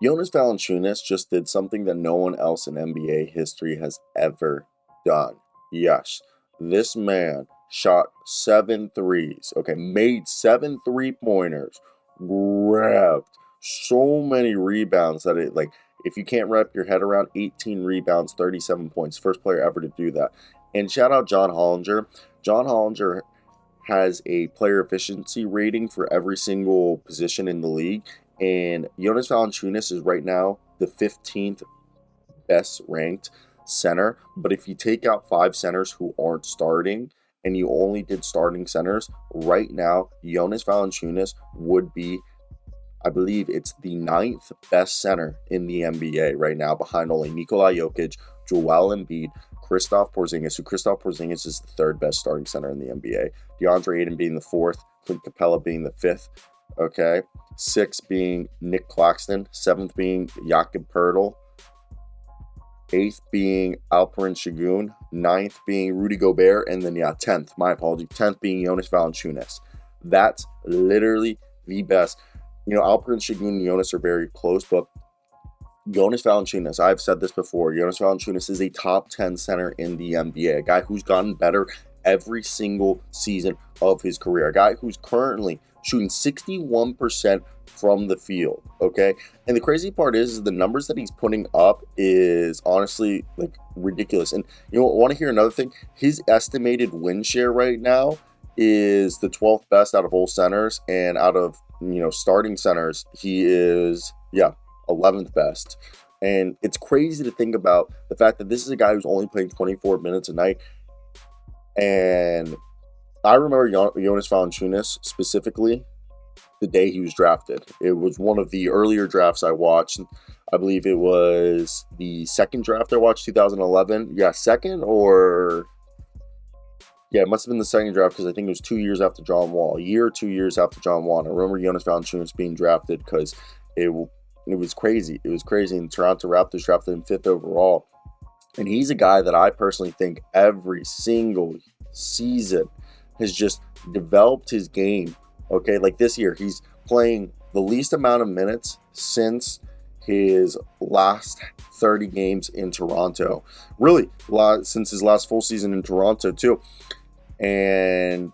Jonas Valanciunas just did something that no one else in NBA history has ever done. Yes, this man shot 7 threes, okay, made 7 3-pointers, grabbed so many rebounds that if you can't wrap your head around 18 rebounds, 37 points, first player ever to do that. And shout out John Hollinger. John Hollinger has a player efficiency rating for every single position in the league. And Jonas Valanciunas is right now the 15th best ranked center. But if you take out 5 centers who aren't starting and you only did starting centers, right now, Jonas Valanciunas would be, I believe it's the 9th best center in the NBA right now, behind only Nikola Jokic, Joel Embiid, Kristaps Porzingis, who Kristaps Porzingis is the 3rd best starting center in the NBA, DeAndre Ayton being the 4th, Clint Capella being the 5th, okay, 6th being Nick Claxton, 7th being Jakob Poeltl, 8th being Alperen Şengün, 9th being Rudy Gobert, and then 10th, my apology, 10th being Jonas Valanciunas. That's literally the best. Alperen Şengün and Jonas are very close, but Jonas Valanciunas, I've said this before, Jonas Valanciunas is a top 10 center in the NBA, a guy who's gotten better every single season of his career, a guy who's currently shooting 61% from the field, okay? And the crazy part is the numbers that he's putting up is honestly ridiculous. And want to hear another thing? His estimated win share right now is the 12th best out of all centers, and out of starting centers, he is 11th best. And it's crazy to think about the fact that this is a guy who's only playing 24 minutes a night. And I remember Jonas Valanciunas specifically the day he was drafted. It was one of the earlier drafts I watched. I believe it was the second draft I watched, 2011. Yeah, second or... Yeah, it must have been the second draft because I think it was 2 years after John Wall. A year or 2 years after John Wall. And I remember Jonas Valanciunas being drafted because it was crazy. It was crazy. And Toronto Raptors drafted him 5th overall. And he's a guy that I personally think every single season has just developed his game. Okay, like this year, he's playing the least amount of minutes since his last 30 games in Toronto. Really, since his last full season in Toronto, too. And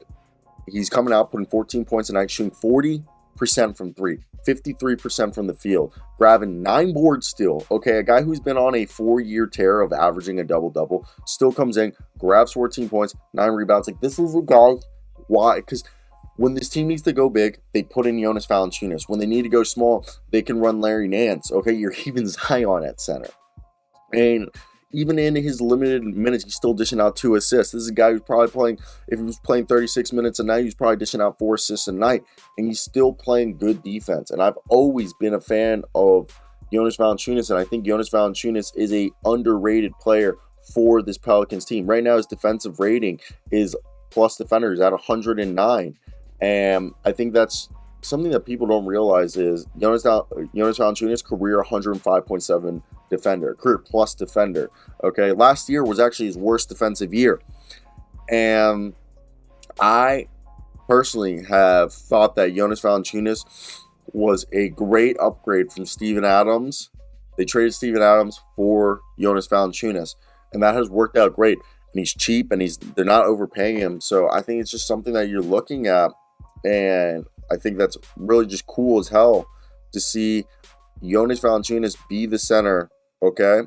he's coming out, putting 14 points a night, shooting 40% from 3, 53% from the field, grabbing 9 boards still. Okay, a guy who's been on a 4-year tear of averaging a double-double still comes in, grabs 14 points, 9 rebounds. This is a guy, why? Because when this team needs to go big, they put in Jonas Valanciunas. When they need to go small, they can run Larry Nance. Okay, you're even Zion at center. And even in his limited minutes, he's still dishing out 2 assists. This is a guy who's probably playing, if he was playing 36 minutes a night, he's probably dishing out 4 assists a night. And he's still playing good defense. And I've always been a fan of Jonas Valanciunas. And I think Jonas Valanciunas is a underrated player for this Pelicans team. Right now, his defensive rating is plus defenders at 109. And I think that's something that people don't realize is Jonas Valanciunas' career 105.7 defender, career plus defender. Okay, last year was actually his worst defensive year. And I personally have thought that Jonas Valanciunas was a great upgrade from Steven Adams. They traded Steven Adams for Jonas Valanciunas, and that has worked out great. And he's cheap, and they're not overpaying him. So I think it's just something that you're looking at. And I think that's really just cool as hell to see Jonas Valanciunas be the center, okay?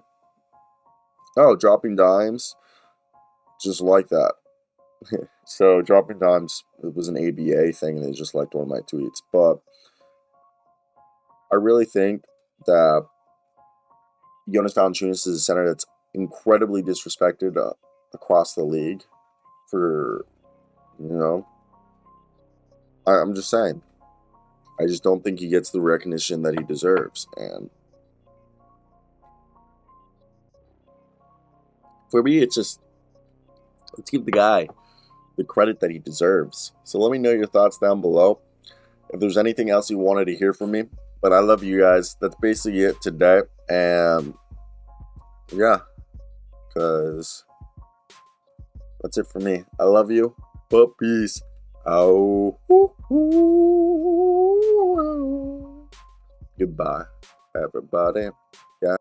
Oh, dropping dimes, just like that. So dropping dimes, it was an ABA thing, and they just liked one of my tweets. But I really think that Jonas Valanciunas is a center that's incredibly disrespected across the league for, I'm just saying. I just don't think he gets the recognition that he deserves. And for me, it's just, let's give the guy the credit that he deserves. So let me know your thoughts down below. If there's anything else you wanted to hear from me. But I love you guys. That's basically it today. And yeah, because that's it for me. I love you. But peace. Oh. Goodbye. everybody. Yeah.